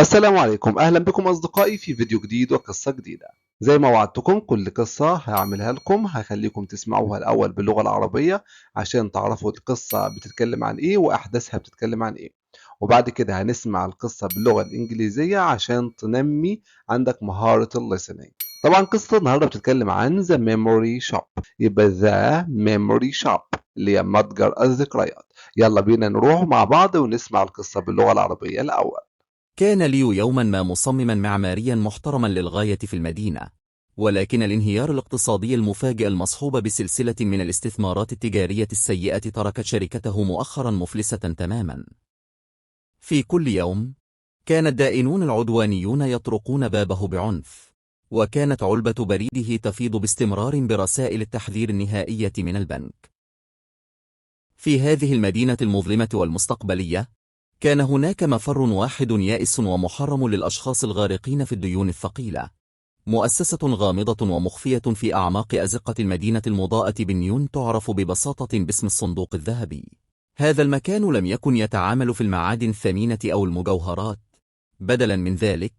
السلام عليكم، أهلا بكم أصدقائي في فيديو جديد وقصة جديدة. زي ما وعدتكم كل قصة هعملها لكم هخليكم تسمعوها الأول باللغة العربية عشان تعرفوا القصة بتتكلم عن إيه وأحداثها بتتكلم عن إيه، وبعد كده هنسمع القصة باللغة الإنجليزية عشان تنمي عندك مهارة الليسننج. طبعا قصة النهاردة بتتكلم عن The Memory Shop، يبقى The Memory Shop اللي هي متجر الذكريات. يلا بينا نروح مع بعض ونسمع القصة باللغة العربية الأول. كان ليو يوما ما مصمما معماريا محترما للغاية في المدينة، ولكن الانهيار الاقتصادي المفاجئ المصحوب بسلسلة من الاستثمارات التجارية السيئة تركت شركته مؤخرا مفلسة تماما. في كل يوم كان الدائنون العدوانيون يطرقون بابه بعنف، وكانت علبة بريده تفيض باستمرار برسائل التحذير النهائية من البنك. في هذه المدينة المظلمة والمستقبلية كان هناك مفر واحد يائس ومحرم للأشخاص الغارقين في الديون الثقيلة، مؤسسة غامضة ومخفية في أعماق أزقة المدينة المضاءة بالنيون تعرف ببساطة باسم الصندوق الذهبي. هذا المكان لم يكن يتعامل في المعادن الثمينة أو المجوهرات، بدلا من ذلك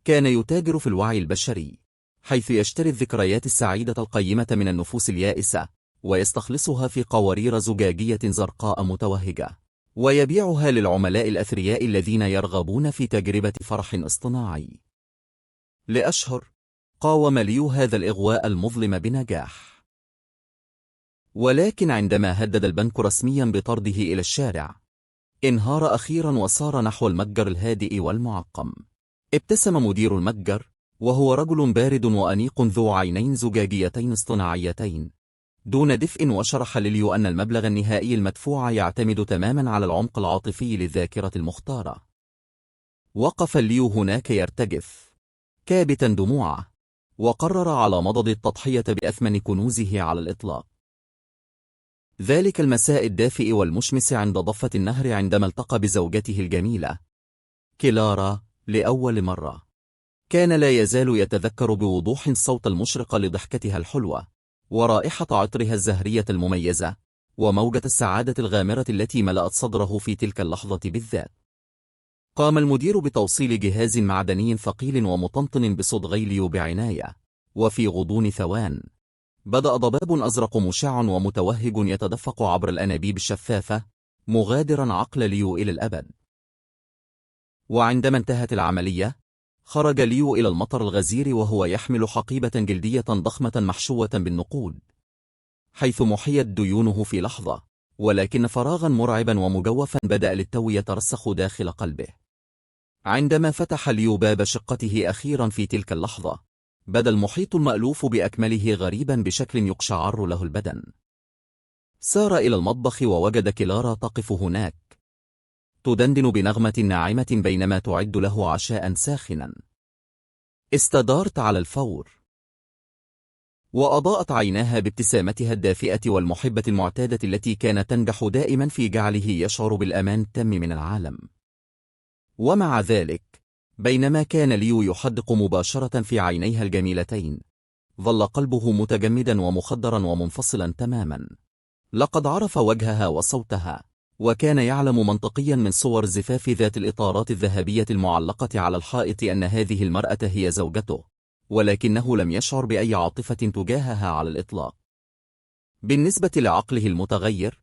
كان يتاجر في الوعي البشري، حيث يشتري الذكريات السعيدة القيمة من النفوس اليائسة ويستخلصها في قوارير زجاجية زرقاء متوهجة، ويبيعها للعملاء الأثرياء الذين يرغبون في تجربة فرح اصطناعي. لأشهر قاوم ليو هذا الإغواء المظلم بنجاح، ولكن عندما هدد البنك رسميا بطرده إلى الشارع انهار أخيرا وصار نحو المتجر الهادئ والمعقم. ابتسم مدير المتجر، وهو رجل بارد وأنيق ذو عينين زجاجيتين اصطناعيتين دون دفء، وشرح لليو أن المبلغ النهائي المدفوع يعتمد تماما على العمق العاطفي للذاكرة المختارة. وقف ليو هناك يرتجف كابتا دموعه، وقرر على مضض التضحية بأثمن كنوزه على الإطلاق. ذلك المساء الدافئ والمشمس عند ضفة النهر عندما التقى بزوجته الجميلة كلارا لأول مرة، كان لا يزال يتذكر بوضوح الصوت المشرق لضحكتها الحلوة ورائحة عطرها الزهرية المميزة وموجة السعادة الغامرة التي ملأت صدره في تلك اللحظة بالذات. قام المدير بتوصيل جهاز معدني ثقيل ومطنطن بصدغي ليو بعناية، وفي غضون ثوان بدأ ضباب أزرق مشع ومتوهج يتدفق عبر الأنابيب الشفافة، مغادرا عقل ليو إلى الأبد. وعندما انتهت العملية خرج ليو إلى المطر الغزير وهو يحمل حقيبة جلدية ضخمة محشوة بالنقود، حيث محيت ديونه في لحظة، ولكن فراغا مرعبا ومجوفا بدأ للتو يترسخ داخل قلبه. عندما فتح ليو باب شقته أخيرا في تلك اللحظة بدا المحيط المألوف بأكمله غريبا بشكل يقشعر له البدن. سار إلى المطبخ ووجد كلارا تقف هناك تدندن بنغمة ناعمة بينما تعد له عشاء ساخنا. استدارت على الفور، وأضاءت عيناها بابتسامتها الدافئة والمحبة المعتادة التي كانت تنجح دائما في جعله يشعر بالأمان التام من العالم. ومع ذلك بينما كان ليو يحدق مباشرة في عينيها الجميلتين ظل قلبه متجمدا ومخدرا ومنفصلا تماما. لقد عرف وجهها وصوتها، وكان يعلم منطقيا من صور زفاف ذات الإطارات الذهبية المعلقة على الحائط أن هذه المرأة هي زوجته، ولكنه لم يشعر بأي عاطفة تجاهها على الإطلاق. بالنسبة لعقله المتغير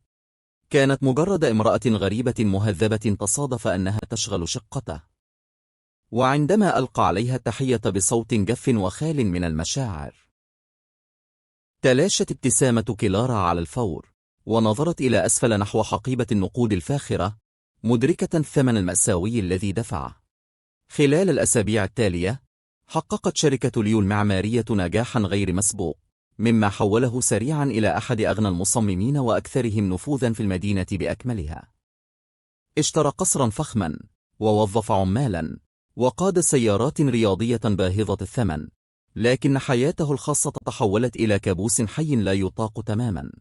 كانت مجرد امرأة غريبة مهذبة تصادف أنها تشغل شقته. وعندما ألقى عليها التحية بصوت جف وخال من المشاعر تلاشت ابتسامة كلارا على الفور، ونظرت إلى أسفل نحو حقيبة النقود الفاخرة مدركة الثمن المأساوي الذي دفعه. خلال الأسابيع التالية حققت شركة ليو المعمارية نجاحا غير مسبوق، مما حوله سريعا إلى أحد أغنى المصممين وأكثرهم نفوذا في المدينة بأكملها. اشترى قصرا فخما ووظف عمالا وقاد سيارات رياضية باهظة الثمن، لكن حياته الخاصة تحولت إلى كابوس حي لا يطاق تماما.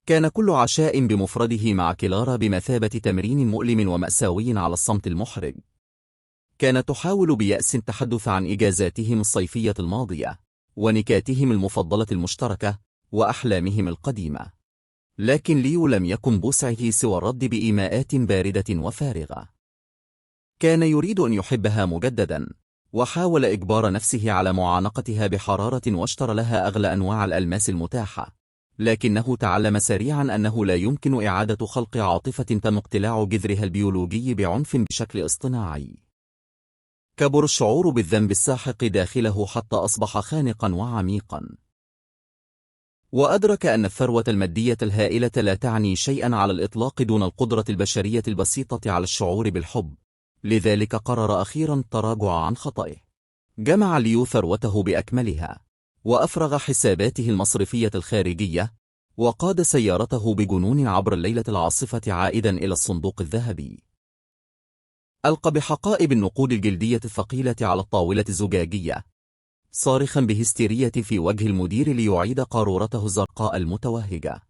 كان كل عشاء بمفرده مع كلارا بمثابة تمرين مؤلم ومأساوي على الصمت المحرج. كانت تحاول بيأس التحدث عن إجازاتهم الصيفية الماضية ونكاتهم المفضلة المشتركة وأحلامهم القديمة، لكن ليو لم يكن بوسعه سوى الرد بإيماءات باردة وفارغة. كان يريد أن يحبها مجددا، وحاول إجبار نفسه على معانقتها بحرارة واشترى لها أغلى أنواع الألماس المتاحة، لكنه تعلم سريعا أنه لا يمكن إعادة خلق عاطفة تم اقتلاع جذرها البيولوجي بعنف بشكل اصطناعي. كبر الشعور بالذنب الساحق داخله حتى أصبح خانقا وعميقا، وأدرك أن الثروة المادية الهائلة لا تعني شيئا على الإطلاق دون القدرة البشرية البسيطة على الشعور بالحب، لذلك قرر أخيرا التراجع عن خطئه. جمع ليو ثروته بأكملها، وأفرغ حساباته المصرفية الخارجية، وقاد سيارته بجنون عبر الليلة العاصفة عائدا إلى الصندوق الذهبي. ألقى بحقائب النقود الجلدية الثقيلة على الطاولة الزجاجية، صارخا بهستيرية في وجه المدير ليعيد قارورته الزرقاء المتوهجة.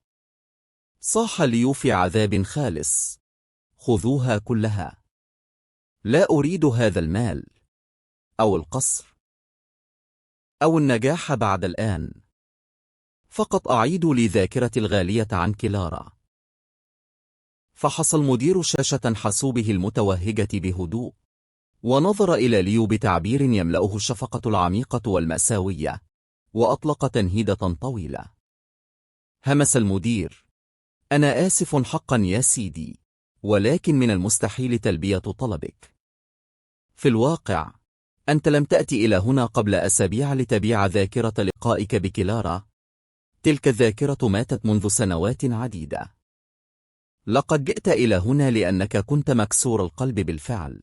صاح ليو في عذاب خالص: خذوها كلها، لا أريد هذا المال أو القصر أو النجاح بعد الآن، فقط أعيدوا لي ذاكرتي الغالية عن كلارا. فحص المدير شاشة حاسوبه المتوهجة بهدوء، ونظر إلى ليو بتعبير يملأه الشفقة العميقة والمأساوية، وأطلق تنهيدة طويلة. همس المدير: أنا آسف حقا يا سيدي، ولكن من المستحيل تلبية طلبك. في الواقع أنت لم تأتي إلى هنا قبل أسابيع لتبيع ذاكرة لقائك بكلارا. تلك الذاكرة ماتت منذ سنوات عديدة. لقد جئت إلى هنا لأنك كنت مكسور القلب بالفعل.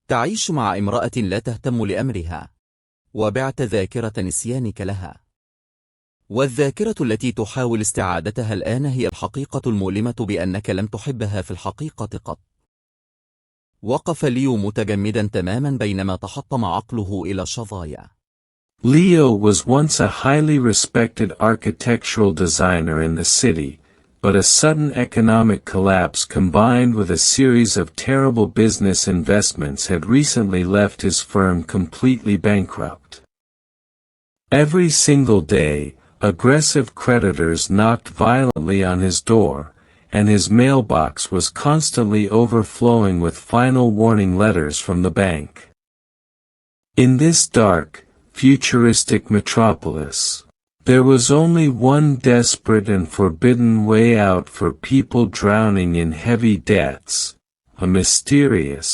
تعيش مع امرأة لا تهتم لأمرها، وبعت ذاكرة نسيانك لها. والذاكرة التي تحاول استعادتها الآن هي الحقيقة المؤلمة بأنك لم تحبها في الحقيقة قط. وقف ليو متجمدا تماما بينما تحطم عقله إلى شظايا. Leo was once a highly respected architectural designer in the city, but a sudden economic collapse combined with a series of terrible business investments had recently left his firm completely bankrupt. Every single day, aggressive creditors knocked violently on his door, and his mailbox was constantly overflowing with final warning letters from the bank. In this dark, futuristic metropolis, there was only one desperate and forbidden way out for people drowning in heavy debts: a mysterious,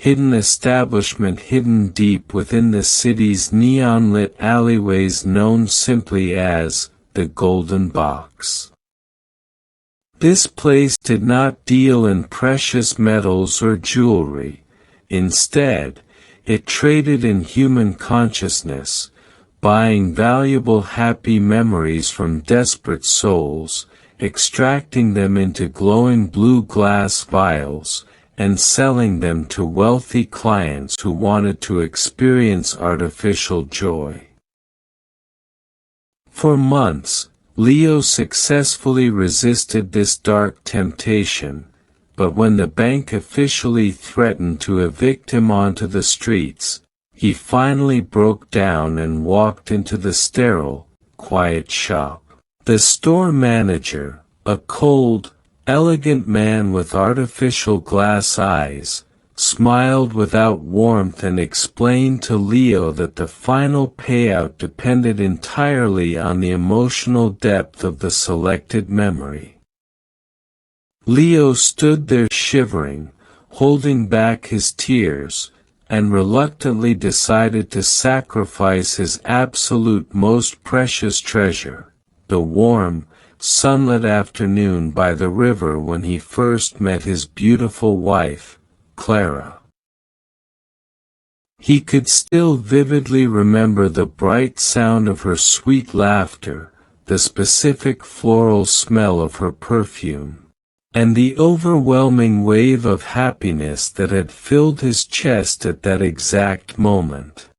hidden establishment hidden deep within the city's neon-lit alleyways known simply as the Golden Box. This place did not deal in precious metals or jewelry. Instead, it traded in human consciousness, buying valuable happy memories from desperate souls, extracting them into glowing blue glass vials, and selling them to wealthy clients who wanted to experience artificial joy. For months, Leo successfully resisted this dark temptation, but when the bank officially threatened to evict him onto the streets, he finally broke down and walked into the sterile, quiet shop. The store manager, a cold, elegant man with artificial glass eyes, smiled without warmth and explained to Leo that the final payout depended entirely on the emotional depth of the selected memory. Leo stood there shivering, holding back his tears, and reluctantly decided to sacrifice his absolute most precious treasure, the warm, sunlit afternoon by the river when he first met his beautiful wife, Clara. He could still vividly remember the bright sound of her sweet laughter, the specific floral smell of her perfume, and the overwhelming wave of happiness that had filled his chest at that exact moment.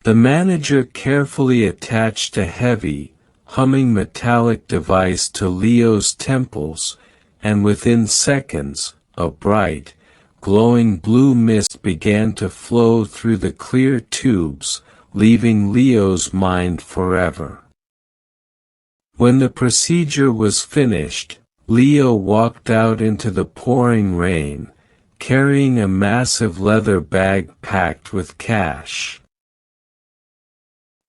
The manager carefully attached a heavy, humming metallic device to Leo's temples, and within seconds, a bright, glowing blue mist began to flow through the clear tubes, leaving Leo's mind forever. When the procedure was finished, Leo walked out into the pouring rain, carrying a massive leather bag packed with cash.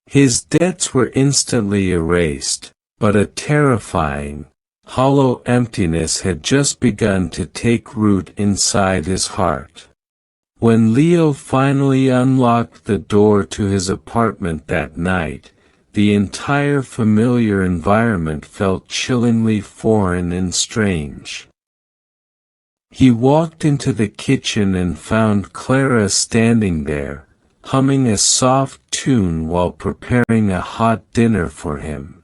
His debts were instantly erased, but a terrifying, hollow emptiness had just begun to take root inside his heart. When Leo finally unlocked the door to his apartment that night, the entire familiar environment felt chillingly foreign and strange. He walked into the kitchen and found Clara standing there, humming a soft tune while preparing a hot dinner for him.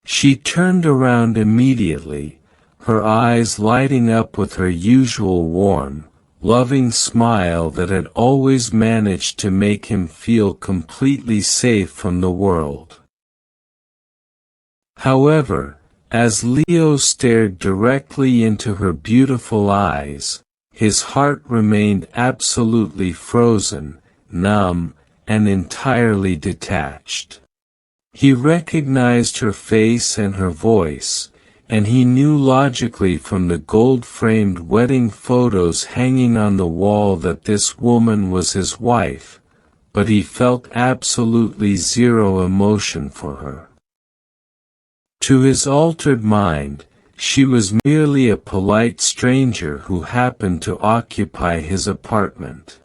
She turned around immediately, her eyes lighting up with her usual warm, loving smile that had always managed to make him feel completely safe from the world. However, as Leo stared directly into her beautiful eyes, his heart remained absolutely frozen, numb, and entirely detached. He recognized her face and her voice, and he knew logically from the gold-framed wedding photos hanging on the wall that this woman was his wife, but he felt absolutely zero emotion for her. To his altered mind, she was merely a polite stranger who happened to occupy his apartment.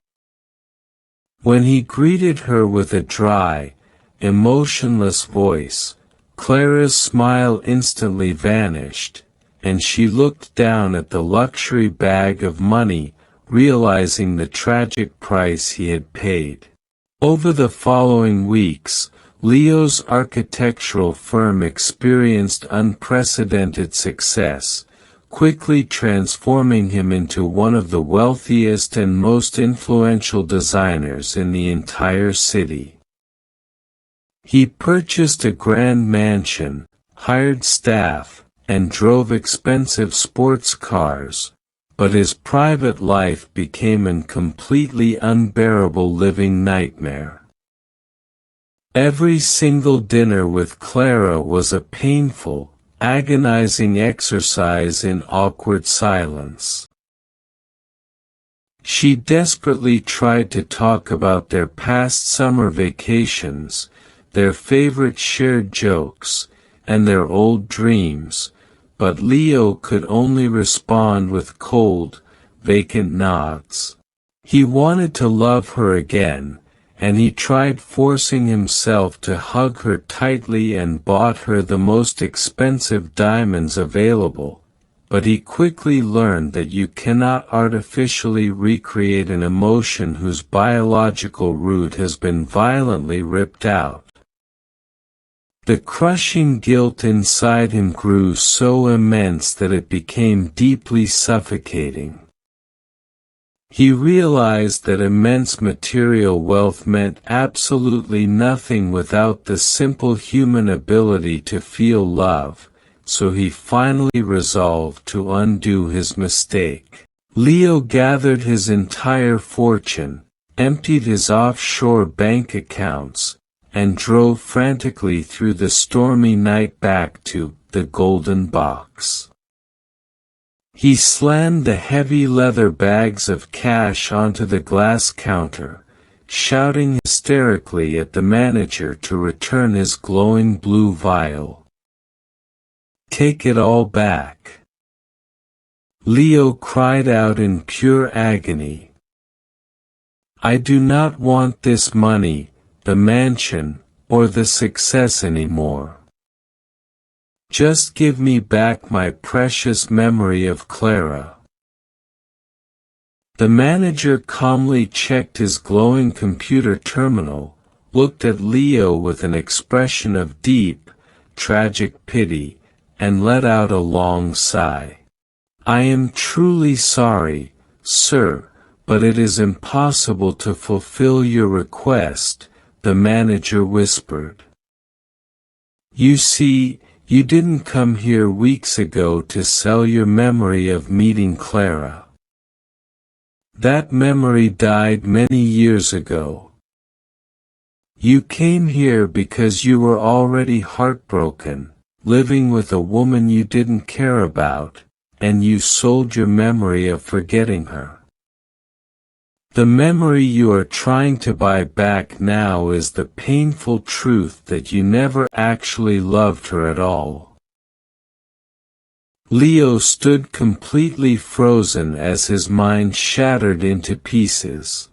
When he greeted her with a dry, emotionless voice, Clara's smile instantly vanished, and she looked down at the luxury bag of money, realizing the tragic price he had paid. Over the following weeks, Leo's architectural firm experienced unprecedented success, quickly transforming him into one of the wealthiest and most influential designers in the entire city. He purchased a grand mansion, hired staff, and drove expensive sports cars, but his private life became a completely unbearable living nightmare. Every single dinner with Clara was a painful, agonizing exercise in awkward silence. She desperately tried to talk about their past summer vacations, their favorite shared jokes, and their old dreams, but Leo could only respond with cold, vacant nods. He wanted to love her again, and he tried forcing himself to hug her tightly and bought her the most expensive diamonds available, but he quickly learned that you cannot artificially recreate an emotion whose biological root has been violently ripped out. The crushing guilt inside him grew so immense that it became deeply suffocating. He realized that immense material wealth meant absolutely nothing without the simple human ability to feel love, so he finally resolved to undo his mistake. Leo gathered his entire fortune, emptied his offshore bank accounts, and drove frantically through the stormy night back to the Golden Box. He slammed the heavy leather bags of cash onto the glass counter, shouting hysterically at the manager to return his glowing blue vial. "Take it all back!" Leo cried out in pure agony. "I do not want this money, the mansion, or the success anymore. Just give me back my precious memory of Clara." The manager calmly checked his glowing computer terminal, looked at Leo with an expression of deep, tragic pity, and let out a long sigh. "I am truly sorry, sir, but it is impossible to fulfill your request," the manager whispered. "You see, you didn't come here weeks ago to sell your memory of meeting Clara. That memory died many years ago. You came here because you were already heartbroken, living with a woman you didn't care about, and you sold your memory of forgetting her. The memory you are trying to buy back now is the painful truth that you never actually loved her at all. Leo stood completely frozen as his mind shattered into pieces.